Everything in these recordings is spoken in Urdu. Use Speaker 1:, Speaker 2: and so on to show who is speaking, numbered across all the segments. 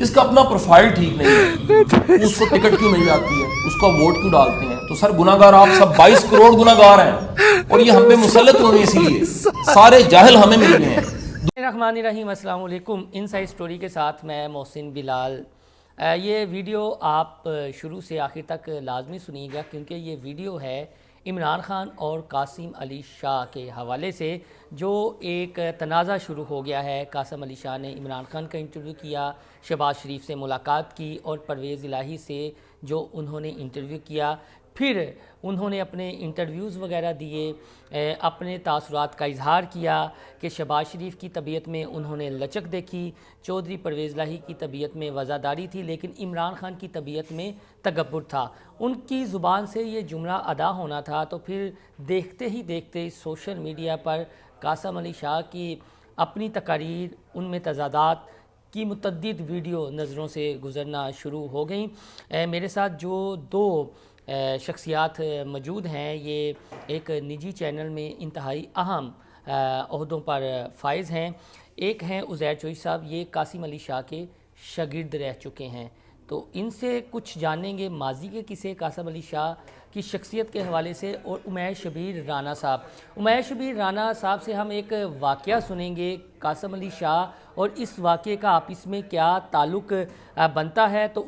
Speaker 1: جس کا اپنا پروفائل ٹھیک نہیں ہے، اس کو ٹکٹ کیوں مل جاتی ہے، اس کا ووٹ کیوں ڈالتے ہیں؟ تو سر گناہگار آپ سب 22 کروڑ گناہگار ہیں، اور یہ ہم پہ مسلط ہوئے اسی لیے سارے جاہل ہمیں مل گئے ہیں۔
Speaker 2: الرحمن الرحیم، السلام علیکم۔ انسائیڈ سٹوری کے ساتھ میں محسن بلال۔ یہ ویڈیو آپ شروع سے آخر تک لازمی سنیے گا، کیونکہ یہ ویڈیو ہے عمران خان اور قاسم علی شاہ کے حوالے سے، جو ایک تنازع شروع ہو گیا ہے۔ قاسم علی شاہ نے عمران خان کا انٹرویو کیا، شہباز شریف سے ملاقات کی، اور پرویز الہی سے جو انہوں نے انٹرویو کیا، پھر انہوں نے اپنے انٹرویوز وغیرہ دیے، اپنے تاثرات کا اظہار کیا کہ شہباز شریف کی طبیعت میں انہوں نے لچک دیکھی، چودھری پرویز الہی کی طبیعت میں وزاداری تھی، لیکن عمران خان کی طبیعت میں تکبر تھا۔ ان کی زبان سے یہ جملہ ادا ہونا تھا، تو پھر دیکھتے ہی دیکھتے سوشل میڈیا پر قاسم علی شاہ کی اپنی تقاریر، ان میں تضادات کی متعدد ویڈیو نظروں سے گزرنا شروع ہو گئیں۔ میرے ساتھ جو دو شخصیات موجود ہیں، یہ ایک نجی چینل میں انتہائی اہم عہدوں پر فائز ہیں۔ ایک ہیں عزیر چوہی صاحب، یہ قاسم علی شاہ کے شاگرد رہ چکے ہیں، تو ان سے کچھ جانیں گے ماضی کے قصے قاسم علی شاہ کی شخصیت کے حوالے سے۔ اور عمیر شبیر رانا صاحب سے ہم ایک واقعہ سنیں گے، قاسم علی شاہ اور اس واقعے کا آپس میں کیا تعلق بنتا ہے۔ تو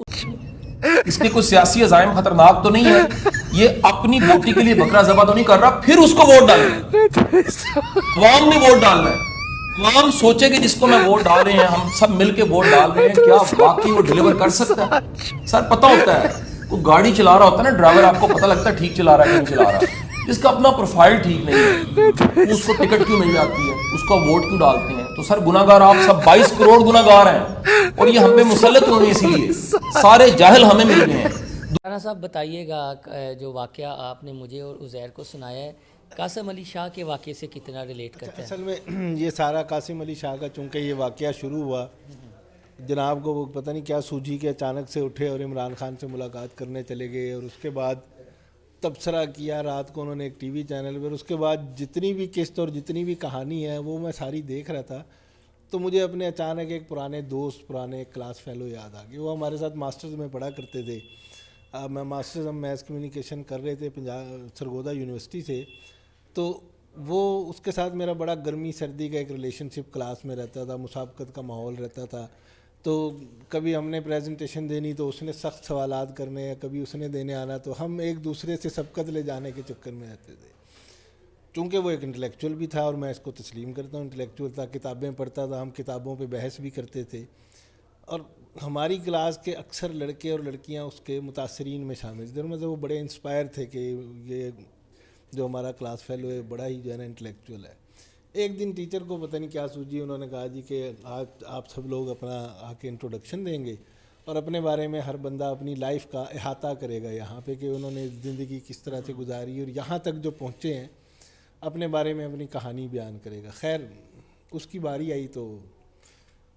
Speaker 1: اس کے کوئی سیاسی عزائم خطرناک تو نہیں ہے، یہ اپنی بوٹی کے لیے بکرا ذبح تو نہیں کر رہا، پھر اس کو ووٹ ڈالیں۔ عوام نے ووٹ ڈالنا ہے، عوام سوچے کہ جس کو میں ووٹ ڈال رہے ہیں، ہم سب مل کے ووٹ ڈال رہے ہیں، کیا واقعی وہ ڈیلیور کر سکتا ہے؟ سر پتہ ہوتا ہے، کوئی گاڑی چلا رہا ہوتا ہے نا ڈرائیور، آپ کو پتہ لگتا ہے ٹھیک چلا رہا ہے کہ نہیں چلا رہا، جس کا اپنا پروفائل ٹھیک نہیں ہے، اس کو ٹکٹ کیوں مل جاتی ہے، اس کا ووٹ کیوں ڈالتے ہیں؟ تو سر گناہگار آپ سب 22 کروڑ گناہگار ہیں، اور یہ ہم پہ مسلط ہوئے اسی لیے سارے جاہل ہمیں مل گئے ہیں۔
Speaker 2: رانا صاحب بتائیے گا، جو واقعہ آپ نے مجھے اور عزیر کو سنایا ہے، قاسم علی شاہ کے واقعے سے کتنا ریلیٹ کرتا ہے؟
Speaker 3: اصل میں یہ سارا قاسم علی شاہ کا چونکہ یہ واقعہ شروع ہوا، جناب کو وہ پتہ نہیں کیا سوجی کے اچانک سے اٹھے اور عمران خان سے ملاقات کرنے چلے گئے، اور اس کے بعد تبصرہ کیا رات کو انہوں نے ایک ٹی وی چینل پر۔ اس کے بعد جتنی بھی قسط اور جتنی بھی کہانی ہے وہ میں ساری دیکھ رہا تھا، تو مجھے اپنے اچانک ایک پرانے دوست، پرانے کلاس فیلو یاد آ گئے۔ وہ ہمارے ساتھ ماسٹرز میں پڑھا کرتے تھے، میں ماسٹرز ہم میس کمیونیکیشن کر رہے تھے سرگودا یونیورسٹی سے، تو وہ اس کے ساتھ میرا بڑا گرمی سردی کا ایک ریلیشن شپ کلاس میں رہتا تھا، مسابقت کا ماحول رہتا تھا۔ تو کبھی ہم نے پریزنٹیشن دینی تو اس نے سخت سوالات کرنے، یا کبھی اس نے دینے آنا، تو ہم ایک دوسرے سے سبقت لے جانے کے چکر میں رہتے تھے۔ چونکہ وہ ایک انٹلیکچوئل بھی تھا، اور میں اس کو تسلیم کرتا ہوں، انٹلیکچوئل تھا، کتابیں پڑھتا تھا، ہم کتابوں پہ بحث بھی کرتے تھے، اور ہماری کلاس کے اکثر لڑکے اور لڑکیاں اس کے متاثرین میں شامل تھے، مطلب وہ بڑے انسپائر تھے کہ یہ جو ہمارا کلاس فیلو ہے بڑا ہی جو ہے نا انٹلیکچوئل ہے۔ ایک دن ٹیچر کو پتہ نہیں کیا سوچی، انہوں نے کہا جی کہ آج آپ سب لوگ اپنا آ کے انٹروڈکشن دیں گے، اور اپنے بارے میں ہر بندہ اپنی لائف کا احاطہ کرے گا یہاں پہ، کہ انہوں نے زندگی کس طرح سے گزاری اور یہاں تک جو پہنچے ہیں، اپنے بارے میں اپنی کہانی بیان کرے گا۔ خیر اس کی باری آئی تو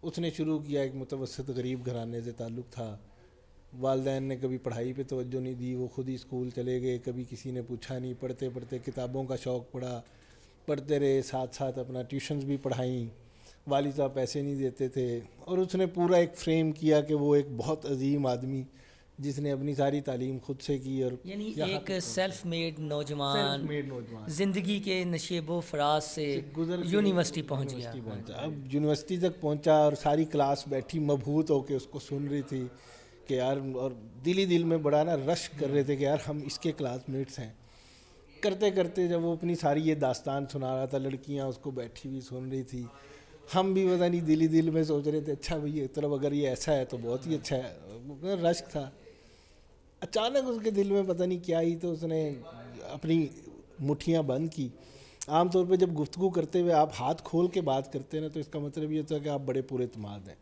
Speaker 3: اس نے شروع کیا۔ ایک متوسط غریب گھرانے سے تعلق تھا، والدین نے کبھی پڑھائی پہ توجہ نہیں دی، وہ خود ہی اسکول چلے گئے، کبھی کسی نے پوچھا نہیں، پڑھتے پڑھتے کتابوں کا شوق پڑا، پڑھتے رہے، ساتھ ساتھ اپنا ٹیوشنز بھی پڑھائیں، والد صاحب پیسے نہیں دیتے تھے، اور اس نے پورا ایک فریم کیا کہ وہ ایک بہت عظیم آدمی جس نے اپنی ساری تعلیم خود سے کی، اور
Speaker 2: یعنی ایک سیلف میڈ نوجوان زندگی کے نشیب و فراز سے یونیورسٹی پہنچ گیا۔
Speaker 3: اب یونیورسٹی تک پہنچا، اور ساری کلاس بیٹھی مبہوت ہو کے اس کو سن رہی تھی کہ یار، اور دل میں بڑا نا رش کر رہے تھے کہ یار ہم اس کے کلاس میٹس ہیں۔ کرتے کرتے جب وہ اپنی ساری یہ داستان سنا رہا تھا، لڑکیاں اس کو بیٹھی ہوئی سن رہی تھی، ہم بھی پتہ نہیں دل میں سوچ رہے تھے اچھا بھائی طرف اگر یہ ایسا ہے تو بہت ہی اچھا ہے، رشک تھا۔ اچانک اس کے دل میں پتہ نہیں کیا ہی، تو اس نے اپنی مٹھیاں بند کی۔ عام طور پہ جب گفتگو کرتے ہوئے آپ ہاتھ کھول کے بات کرتے ہیں نا، تو اس کا مطلب یہ ہوتا ہے کہ آپ بڑے پورے اعتماد ہیں،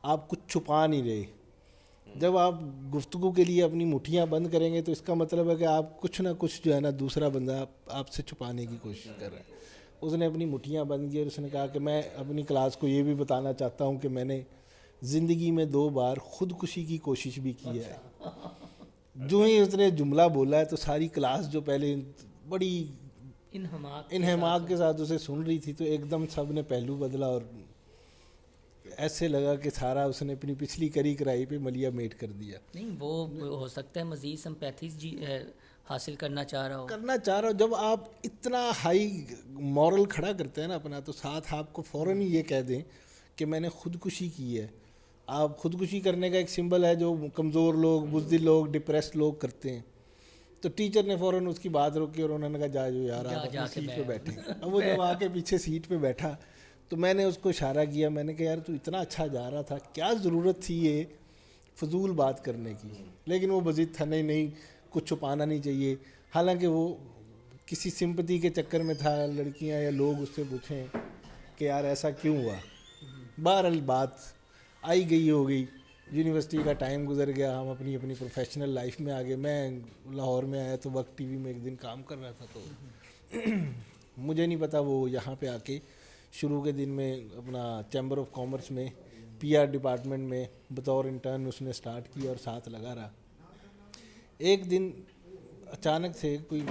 Speaker 3: آپ کچھ چھپا نہیں رہے۔ جب آپ گفتگو کے لیے اپنی مٹھیاں بند کریں گے تو اس کا مطلب ہے کہ آپ کچھ نہ کچھ جو ہے نا دوسرا بندہ آپ سے چھپانے کی کوشش کر رہا ہے۔ اس نے اپنی مٹھیاں بند کی، اور اس نے کہا کہ میں اپنی کلاس کو یہ بھی بتانا چاہتا ہوں کہ میں نے زندگی میں 2 بار خودکشی کی کوشش بھی کی ہے۔ جو ہی اس نے جملہ بولا ہے تو ساری کلاس جو پہلے بڑی انہماک کے ساتھ اسے سن رہی تھی، تو ایک دم سب نے پہلو بدلا، اور ایسے لگا کہ سارا اس نے اپنی پچھلی کری کرائی پہ ملیا میٹ کر دیا.
Speaker 2: نہیں وہ ہو سکتا ہے مزید سمپیتھیز حاصل کرنا چاہ رہا ہو.
Speaker 3: جب آپ اتنا ہائی مورل کھڑا کرتے ہیں نا اپنا, تو ساتھ آپ کو فوراً ہی یہ کہہ دیں کہ میں نے خودکشی کی ہے. آپ خودکشی کرنے کا ایک سمبل ہے جو کمزور لوگ, بزدل لوگ, ڈپریسڈ لوگ کرتے ہیں. تو ٹیچر نے فوراً اس کی بات روکی اور انہوں نے کہا جا جو یار آپ اپنی سیٹ پہ بیٹھے. اب وہ جب آ کے پیچھے سیٹ پہ بیٹھا تو میں نے اس کو اشارہ کیا, میں نے کہا یار تو اتنا اچھا جا رہا تھا, کیا ضرورت تھی یہ فضول بات کرنے کی. لیکن وہ مزید تھا نہیں کچھ چھپانا نہیں چاہیے. حالانکہ وہ کسی سمپتی کے چکر میں تھا, لڑکیاں یا لوگ اس سے پوچھیں کہ یار ایسا کیوں ہوا. بہرحال بات آئی گئی ہو گئی, یونیورسٹی کا ٹائم گزر گیا, ہم اپنی پروفیشنل لائف میں آ گئے. میں لاہور میں آیا تو وقت ٹی وی میں ایک دن کام کر رہا تھا, تو مجھے نہیں پتا وہ یہاں پہ آ کے شروع کے دن میں اپنا چیمبر آف کامرس میں پی آر ڈپارٹمنٹ میں بطور انٹرن اس نے سٹارٹ کیا اور ساتھ لگا رہا. ایک دن اچانک سے کوئی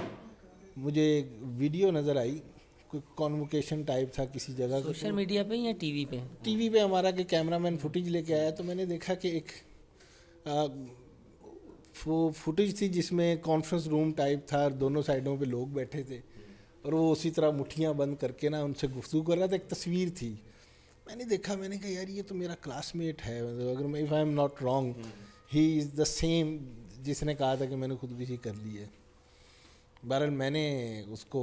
Speaker 3: مجھے ویڈیو نظر آئی, کوئی کانوکیشن ٹائپ تھا کسی جگہ کا,
Speaker 2: سوشل میڈیا پہ یا ٹی وی پہ؟
Speaker 3: ٹی وی پہ ہمارا کہ کیمرہ مین فوٹیج لے کے آیا. تو میں نے دیکھا کہ ایک فوٹیج تھی جس میں کانفرنس روم ٹائپ تھا اور دونوں سائڈوں پہ لوگ بیٹھے تھے اور وہ اسی طرح مٹھیاں بند کر کے نا ان سے گفتگو کر رہا تھا. ایک تصویر تھی, میں نے دیکھا, میں نے کہا یار یہ تو میرا کلاس میٹ ہے, اگر میں if I am not wrong he is the same جس نے کہا تھا کہ میں نے خودکشی کر لی ہے. بہرحال میں نے اس کو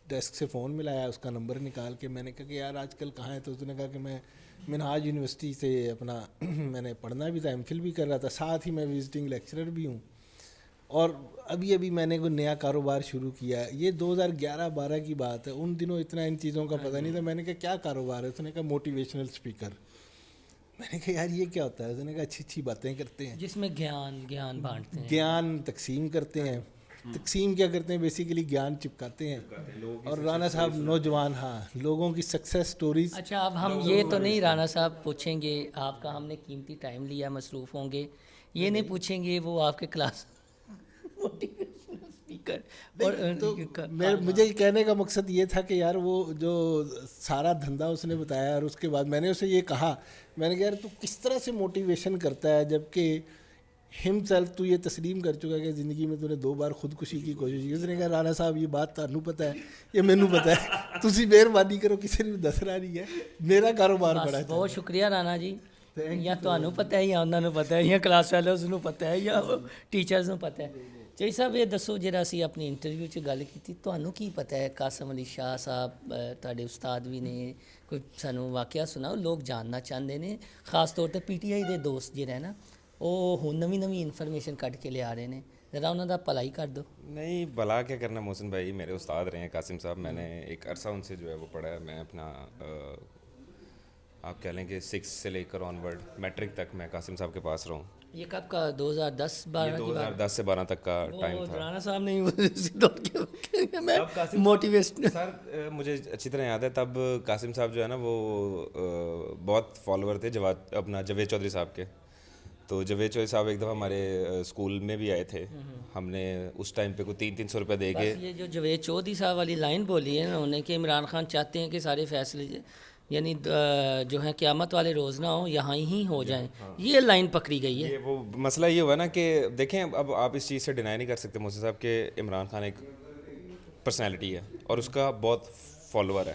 Speaker 3: ڈیسک سے فون ملایا, اس کا نمبر نکال کے میں نے کہا کہ یار آج کل کہاں ہے. تو اس نے کہا کہ میں منہاج یونیورسٹی سے اپنا میں نے پڑھنا بھی تھا, ایم فل بھی کر رہا تھا, ساتھ ہی میں وزٹنگ لیکچرر بھی ہوں, اور ابھی میں نے کوئی نیا کاروبار شروع کیا ہے. یہ 2011-12 کی بات ہے, ان دنوں اتنا ان چیزوں کا پتہ نہیں تھا. میں نے کہا کیا کاروبار ہے؟ اس نے کہا موٹیویشنل اسپیکر. میں نے کہا یار یہ کیا ہوتا ہے؟ اس نے کہا اچھی باتیں کرتے ہیں
Speaker 2: جس میں گیان بانٹتے ہیں,
Speaker 3: گیان تقسیم کرتے ہیں. تقسیم کیا کرتے ہیں؟ بیسیکلی گیان چپکاتے ہیں. اور رانا صاحب نوجوان, ہاں, لوگوں کی سکسیس سٹوریز.
Speaker 2: اچھا اب ہم یہ تو نہیں رانا صاحب پوچھیں گے, آپ کا ہم نے قیمتی ٹائم لیا, مصروف ہوں گے, یہ نہیں پوچھیں گے وہ آپ کے کلاس اسپیکر. اور
Speaker 3: مجھے کہنے کا مقصد یہ تھا کہ یار وہ جو سارا دھندا اس نے بتایا, اور اس کے بعد میں نے اسے یہ کہا, میں نے کہا یار تو کس طرح سے موٹیویشن کرتا ہے, جب کہ ہم سیلف تو یہ تسلیم کر چکا کہ زندگی میں تو نے 2 بار خودکشی کی کوشش کی. اس نے کہا رانا صاحب یہ بات تانوں پتہ ہے, یہ مینوں پتہ ہے, تسی مہربانی کرو کسی نے دسنا نہیں ہے, میرا کاروبار بڑا ہے.
Speaker 2: بہت شکریہ رانا جی. یا تانوں پتہ ہے یا انہوں نے پتہ ہے یا کلاس فیلوز ਨੂੰ پتہ ہے یا ٹیچرز ਨੂੰ پتہ ہے. چاہیے صاحب یہ دسو جہاں اسی اپنی انٹرویو 'ਚ ਗੱਲ ਕੀਤੀ, ਤੁਹਾਨੂੰ ਕੀ ਪਤਾ ਹੈ ਕਾਸਮ ਅਲੀ ਸ਼ਾਹ ਸਾਹਿਬ ਤੁਹਾਡੇ ਉਸਤਾਦ ਵੀ ਨੇ, ਕੋਈ ਸਾਨੂੰ ਵਾਕਿਆ ਸੁਣਾਓ, ਲੋਕ ਜਾਣਨਾ ਚਾਹੁੰਦੇ ਨੇ, ਖਾਸ ਤੌਰ ਤੇ ਪੀਟੀਆਈ ਦੇ ਦੋਸਤ ਜਿਹੜੇ ਨਾ ਉਹ ਹੁਣ ਨਵੀਂ ਇਨਫੋਰਮੇਸ਼ਨ ਕੱਢ ਕੇ ਲਿਆ ਰਹੇ ਨੇ, ذرا انہوں کا بھلائی کر دو.
Speaker 4: نہیں بھلا کیا کرنا, محسن بھائی میرے استاد رہے ہیں قاسم صاحب, میں نے ایک عرصہ ان سے جو ہے وہ پڑھا ہے. میں اپنا آپ کہہ لیں کہ 6 سے لے کر آن ورڈ میٹرک تک میں قاسم صاحب کے پاس رہا ہوں.
Speaker 2: یہ کب کا 2010-12
Speaker 4: 2010 سے 12 تک کا ٹائم تھا.
Speaker 2: رانا صاحب نہیں موٹیویشن
Speaker 4: سر مجھے اچھی طرح یاد ہے, تب قاسم صاحب جو ہے نا وہ بہت فالوور تھے اپنا جاوید چودھری صاحب کے. تو جاوید چودھری صاحب ایک دفعہ ہمارے اسکول میں بھی آئے تھے, ہم نے اس ٹائم پہ کوئی 300 روپے دے کے.
Speaker 2: یہ جو جاوید چودھری صاحب والی لائن بولی ہے انہوں نے کہ عمران خان چاہتے ہیں کہ سارے فیصلے یعنی جو ہے قیامت والے روز نہ ہوں, یہاں ہی ہو جائیں, یہ لائن پکڑی گئی ہے.
Speaker 4: وہ مسئلہ یہ ہوا نا کہ دیکھیں, اب آپ اس چیز سے ڈینائی نہیں کر سکتے محسن صاحب کہ عمران خان ایک پرسنالٹی ہے اور اس کا بہت فالوور ہے,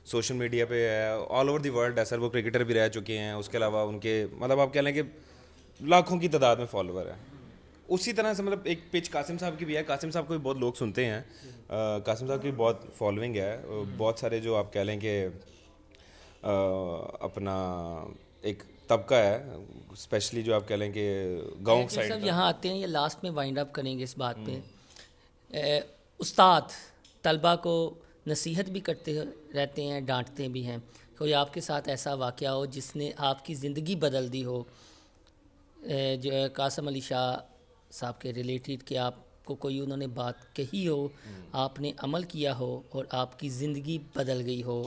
Speaker 4: سوشل میڈیا پہ ہے, آل اوور دی ورلڈ ہے سر. وہ کرکٹر بھی رہ چکے ہیں, اس کے علاوہ ان کے مطلب آپ کہہ لیں کہ لاکھوں کی تعداد میں فالوور ہے. اسی طرح سے مطلب ایک پیج قاسم صاحب کی بھی ہے. قاسم صاحب کو بھی بہت لوگ سنتے ہیں, قاسم صاحب کی بہت فالوئنگ ہے. بہت سارے جو آپ کہہ لیں کہ اپنا ایک طبقہ ہے, اسپیشلی جو آپ کہہ لیں کہ گاؤں سائڈ.
Speaker 2: سب یہاں آتے ہیں, یہ لاسٹ میں وائنڈ اپ کریں گے اس بات پہ. استاد طلبہ کو نصیحت بھی کرتے رہتے ہیں, ڈانٹتے بھی ہیں. کوئی آپ کے ساتھ ایسا واقعہ ہو جس نے آپ کی زندگی بدل دی ہو, جو قاسم علی شاہ صاحب کے ریلیٹڈ, کہ آپ کو کوئی انہوں نے بات کہی ہو, آپ نے عمل کیا ہو اور آپ کی زندگی بدل گئی ہو؟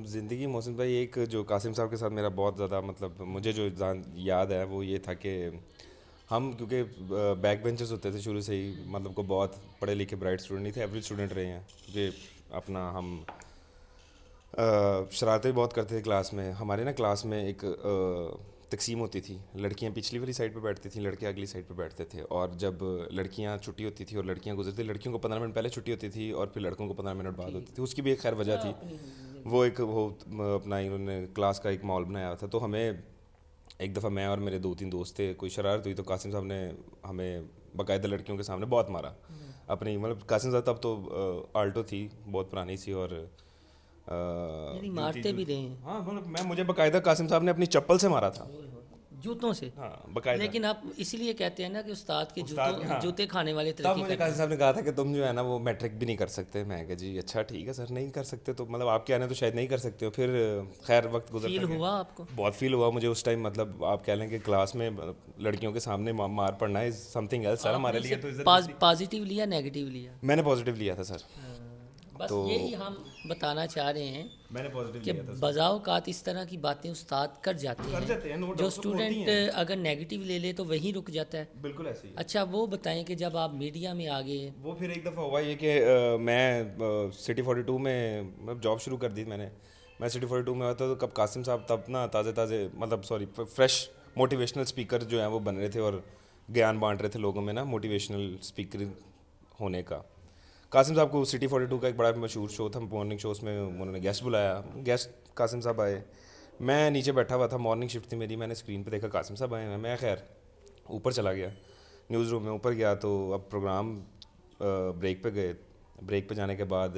Speaker 4: زندگی محسن بھائی, ایک جو قاسم صاحب کے ساتھ میرا بہت زیادہ مطلب مجھے جو یاد ہے وہ یہ تھا کہ ہم کیونکہ بیک بینچز ہوتے تھے شروع سے ہی, مطلب کو بہت پڑھے لکھے برائٹ اسٹوڈنٹ نہیں تھے, ایوریج اسٹوڈنٹ رہے ہیں. کہ اپنا ہم شرارتیں بہت کرتے تھے کلاس میں. ہمارے نا کلاس میں ایک تقسیم ہوتی تھی, لڑکیاں پچھلی والی سائڈ پہ بیٹھتی تھیں, لڑکے اگلی سائڈ پہ بیٹھتے تھے. اور جب لڑکیاں چھٹی ہوتی تھی اور لڑکیاں گزرتی, لڑکیوں کو 15 منٹ پہلے چھٹی ہوتی تھی اور پھر لڑکوں کو 15 منٹ بعد ہوتی تھی. اس کی بھی ایک خیر وجہ تھی, وہ اپنا انہوں نے کلاس کا ایک ماحول بنایا تھا. تو ہمیں ایک دفعہ میں اور میرے 2-3 دوست تھے, کوئی شرارت ہوئی تو قاسم صاحب نے ہمیں باقاعدہ لڑکیوں کے سامنے بہت مارا اپنی. مطلب قاسم صاحب تب تو آلٹو تھی, بہت پرانی سی, اور
Speaker 2: مارتے بھی رہے ہیں.
Speaker 4: ہاں مطلب مجھے باقاعدہ قاسم صاحب نے اپنی چپل سے مارا تھا,
Speaker 2: جوتوں سے.
Speaker 4: ہاں باقاعدہ.
Speaker 2: لیکن آپ اسی لیے کہتے ہیں نا کہ استاد کے جوتے کھانے والے
Speaker 4: تب
Speaker 2: طریقے.
Speaker 4: مجھے قاسم صاحب نے کہا تھا کہ تم جو ہے نا وہ میٹرک بھی نہیں کر سکتے. میں کہا جی اچھا ٹھیک ہے سر, نہیں کر سکتے تو مطلب آپ کے آنے تو شاید نہیں کر سکتے ہو. پھر خیر وقت گزرتا
Speaker 2: فیل ہوا آپ کو؟
Speaker 4: بہت فیل ہوا مجھے اس ٹائم. مطلب آپ کہہ لیں کہ کلاس میں لڑکیوں کے سامنے مار پڑنا ہے سم تھنگ ایلس سر ہمارے لیے. تو
Speaker 2: پازیٹیو لیا نیگیٹو لیا؟
Speaker 4: میں نے پازیٹیو لیا تھا سر.
Speaker 2: بس یہی ہم بتانا چاہ رہے ہیں
Speaker 4: میں نے پازیٹیو
Speaker 2: کہ بعض اوقات اس طرح کی باتیں استاد کر جاتے ہیں, جو اسٹوڈنٹ اگر نیگیٹو لے لے تو وہیں رک جاتا ہے.
Speaker 4: بالکل ایسے ہی.
Speaker 2: اچھا وہ بتائیں کہ جب آپ میڈیا میں آ گئے.
Speaker 4: وہ پھر ایک دفعہ ہوا یہ کہ میں سٹی 42 میں جاب شروع کر دی. میں سٹی 42 میں ہوتا تو کب قاسم صاحب تب نا تازے مطلب فریش موٹیویشنل اسپیکر جو ہیں وہ بن رہے تھے اور گیان بانٹ رہے تھے لوگوں میں نا موٹیویشنل اسپیکر ہونے کا. قاسم صاحب کو سٹی 42 کا ایک بڑا مشہور شو تھا, مارننگ شو, اس میں انہوں نے گیسٹ بلایا. گیسٹ قاسم صاحب آئے, میں نیچے بیٹھا ہوا تھا, مارننگ شفٹ تھی میری. میں نے اسکرین پہ دیکھا قاسم صاحب آئے ہیں. میں خیر اوپر چلا گیا, نیوز روم میں اوپر گیا تو اب پروگرام بریک پہ گئے. بریک پہ جانے کے بعد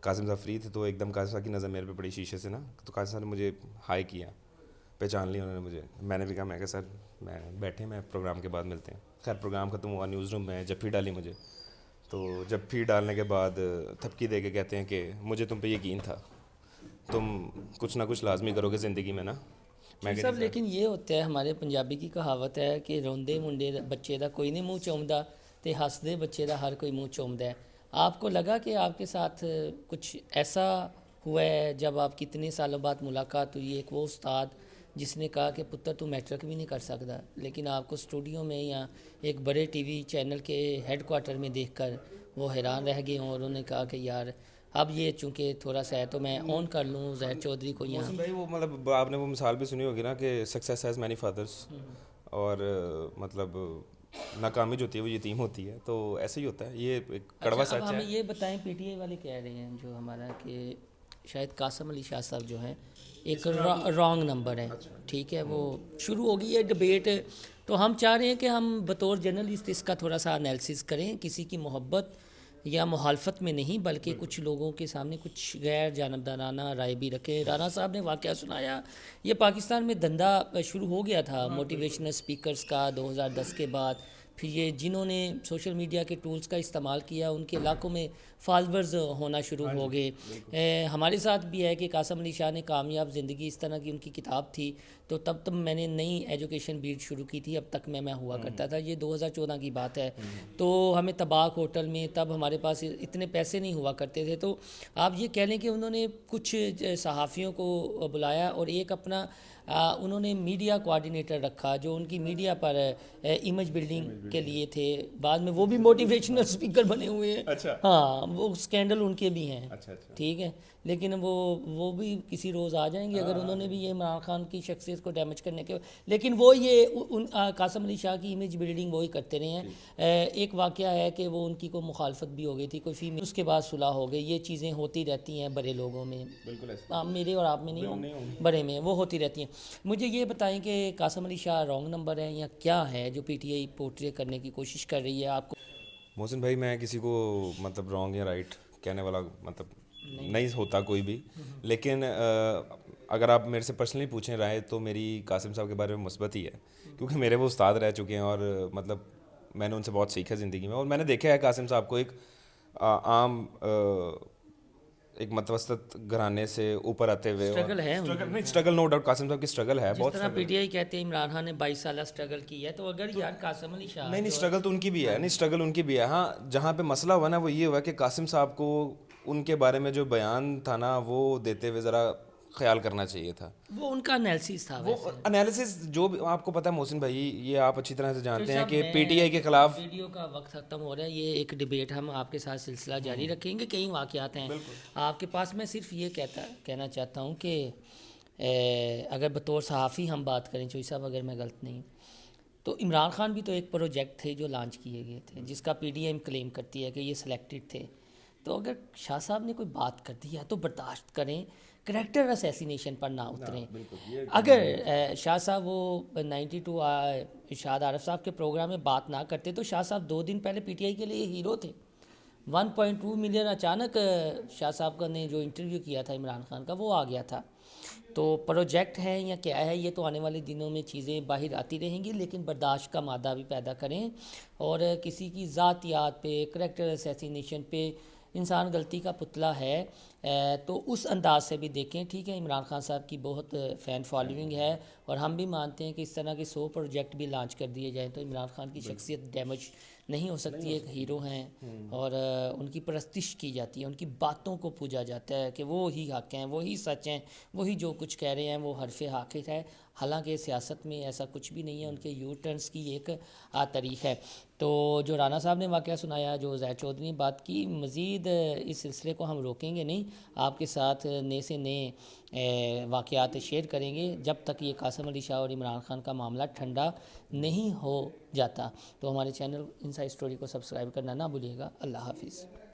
Speaker 4: قاسم صاحب فری تھے تو ایک دم قاسم صاحب کی نظر میرے پہ پڑی شیشے سے نا, تو قاسم صاحب نے مجھے ہائی کیا, پہچان لیا انہوں نے مجھے. میں نے بھی کہا, میں کہا سر میں بیٹھے, میں پروگرام کے بعد ملتے ہیں. خیر پروگرام ختم ہوا, نیوز روم میں جب پھر ڈالی مجھے, تو جب پھر ڈالنے کے بعد تھپکی دے کے کہتے ہیں کہ مجھے تم پہ یقین تھا, تم کچھ نہ کچھ لازمی کرو گے زندگی میں نا. میں
Speaker 2: سب لیکن یہ ہوتا ہے, ہمارے پنجابی کی کہاوت ہے کہ روندے منڈے بچے دا کوئی نہیں منہ چومدا تے ہسدے بچے دا ہر کوئی منہ چومدا ہے. آپ کو لگا کہ آپ کے ساتھ کچھ ایسا ہوا ہے جب آپ کی اتنے سالوں بعد ملاقات ہوئی, ایک وہ استاد جس نے کہا کہ پتر تو میٹرک بھی نہیں کر سکتا, لیکن آپ کو اسٹوڈیو میں یا ایک بڑے ٹی وی چینل کے ہیڈ کوارٹر میں دیکھ کر وہ حیران رہ گئے ہوں اور انہوں نے کہا کہ یار اب یہ چونکہ تھوڑا سا ہے تو میں آن کر لوں ظاہر چودھری کو یہاں.
Speaker 4: بھائی وہ مطلب آپ نے وہ مثال بھی سنی ہوگی نا کہ سکسیس ہیز مینی فادرس, اور مطلب ناکامی جو ہوتی ہے وہ یتیم ہوتی ہے. تو ایسے ہی ہوتا ہے, یہ ایک کڑوا سچ ہے.
Speaker 2: ہمیں یہ بتائیں, پی ٹی آئی والے کہہ رہے ہیں جو ہمارا کہ شاید قاسم علی شاہ صاحب جو ہیں ایک رانگ نمبر ہے. ٹھیک ہے, وہ شروع ہوگی ہے ڈبیٹ, تو ہم چاہ رہے ہیں کہ ہم بطور جرنلسٹ اس کا تھوڑا سا انالیسس کریں, کسی کی محبت یا مخالفت میں نہیں بلکہ کچھ لوگوں کے سامنے کچھ غیر جانبدارانہ رائے بھی رکھیں. رانا صاحب نے واقعہ سنایا, یہ پاکستان میں دھندا شروع ہو گیا تھا موٹیویشنل سپیکرز کا 2010 کے بعد. پھر یہ جنہوں نے سوشل میڈیا کے ٹولز کا استعمال کیا ان کے علاقوں میں فالورز ہونا شروع ہو گئے. ہمارے ساتھ بھی ہے کہ قاسم علی شاہ نے کامیاب زندگی اس طرح کی ان کی کتاب تھی, تو تب میں نے نئی ایجوکیشن بیٹ شروع کی تھی, اب تک میں ہوا کرتا تھا. یہ 2014 کی بات ہے. تو ہمیں طباق ہوٹل میں تب ہمارے پاس اتنے پیسے نہیں ہوا کرتے تھے, تو آپ یہ کہہ لیں کہ انہوں نے کچھ صحافیوں کو بلایا اور ایک اپنا انہوں نے میڈیا کوآرڈینیٹر رکھا جو ان کی میڈیا پر امیج بلڈنگ کے لیے تھے. بعد میں وہ بھی موٹیویشنل اسپیکر بنے ہوئے ہیں. ہاں وہ اسکینڈل ان کے بھی ہیں. ٹھیک ہے, لیکن وہ بھی کسی روز آ جائیں گے اگر انہوں نے بھی یہ عمران خان کی شخصیت کو ڈیمیج کرنے کے, لیکن وہ یہ قاسم علی شاہ کی امیج بلڈنگ وہی کرتے رہے ہیں. ایک واقعہ ہے کہ وہ ان کی کوئی مخالفت بھی ہو گئی تھی کوئی فیمیل, اس کے بعد صلح ہو گئی. یہ چیزیں ہوتی رہتی ہیں بڑے لوگوں میں, میرے اور آپ میں نہیں ہوں, بڑے میں وہ ہوتی رہتی ہیں. مجھے یہ بتائیں کہ قاسم علی شاہ رانگ نمبر ہے یا کیا ہے جو پی ٹی آئی پورٹری کرنے کی کوشش کر رہی ہے آپ کو؟
Speaker 4: محسن بھائی میں کسی کو مطلب رانگ یا رائٹ کہنے والا مطلب نہیں ہوتا کوئی بھی, لیکن اگر آپ میرے سے پرسنلی پوچھیں رائے تو میری قاسم صاحب کے بارے میں مثبت ہی ہے, کیونکہ میرے وہ استاد رہ چکے ہیں اور مطلب میں نے ان سے بہت سیکھا زندگی میں. اور میں نے دیکھا ہے قاسم صاحب کو ایک عام ایک متوسط گھرانے سے اوپر آتے ہوئے. اسٹرگل نو ڈاؤٹ قاسم صاحب کی اسٹرگل ہے بہت.
Speaker 2: جس طرح پی ٹی آئی کہتے ہیں عمران خان نے 22 سالہ اسٹرگل کی ہے, تو اگر یار قاسم علی شاہ
Speaker 4: نہیں اسٹرگل تو ان کی بھی ہے, نہیں اسٹرگل ان کی بھی ہے. ہاں جہاں پہ مسئلہ ہوا نا وہ یہ ہوا کہ قاسم صاحب کو ان کے بارے میں جو بیان تھا نا وہ دیتے ہوئے ذرا خیال کرنا چاہیے تھا.
Speaker 2: وہ ان کا انالیسس تھا.
Speaker 4: وہ انالیسس جو آپ کو پتہ ہے محسن بھائی, یہ آپ اچھی طرح سے جانتے ہیں کہ پی ٹی آئی کے خلاف.
Speaker 2: ویڈیو کا وقت ختم ہو رہا ہے, یہ ایک ڈبیٹ ہم آپ کے ساتھ سلسلہ جاری رکھیں گے. کئی واقعات ہیں آپ کے پاس. میں صرف یہ کہنا چاہتا ہوں کہ اگر بطور صحافی ہم بات کریں, چوئی صاحب اگر میں غلط نہیں, تو عمران خان بھی تو ایک پروجیکٹ تھے جو لانچ کیے گئے تھے, جس کا پی ڈی ایم کلیم کرتی ہے کہ یہ سلیکٹڈ تھے. تو اگر شاہ صاحب نے کوئی بات کر دی ہے تو برداشت کریں, کریکٹر اسیسینیشن پر نہ اتریں. اگر شاہ صاحب وہ 92 شاد عارف صاحب کے پروگرام میں بات نہ کرتے تو شاہ صاحب 2 دن پہلے پی ٹی آئی کے لیے ہیرو تھے. 1.2 ملین اچانک شاہ صاحب کا نے جو انٹرویو کیا تھا عمران خان کا وہ آ گیا تھا. تو پروجیکٹ ہے یا کیا ہے, یہ تو آنے والے دنوں میں چیزیں باہر آتی رہیں گی, لیکن برداشت کا مادہ بھی پیدا کریں. اور کسی کی ذاتیات پہ, کریکٹر اسیسینیشن پہ انسان غلطی کا پتلا ہے تو اس انداز سے بھی دیکھیں. ٹھیک ہے, عمران خان صاحب کی بہت فین فالوئنگ ہے اور ہم بھی مانتے ہیں کہ اس طرح کے 100 پروجیکٹ بھی لانچ کر دیے جائیں تو عمران خان کی شخصیت ڈیمیج نہیں ہو سکتی. ایک ہیرو ہیں اور ان کی پرستش کی جاتی ہے, ان کی باتوں کو پوجا جاتا ہے کہ وہ ہی حق ہیں, وہی سچ ہیں, وہی جو کچھ کہہ رہے ہیں وہ حرف حاقق ہے. حالانکہ سیاست میں ایسا کچھ بھی نہیں ہے, ان کے یو ٹرنس کی ایک تاریخ ہے. تو جو رانا صاحب نے واقعہ سنایا, جو زید چودھری نے بات کی, مزید اس سلسلے کو ہم روکیں گے نہیں, آپ کے ساتھ نئے سے نئے واقعات شیئر کریں گے جب تک یہ قاسم علی شاہ اور عمران خان کا معاملہ ٹھنڈا نہیں ہو جاتا. تو ہمارے چینل انسائیڈ اسٹوری کو سبسکرائب کرنا نہ بھولیے گا. اللہ حافظ.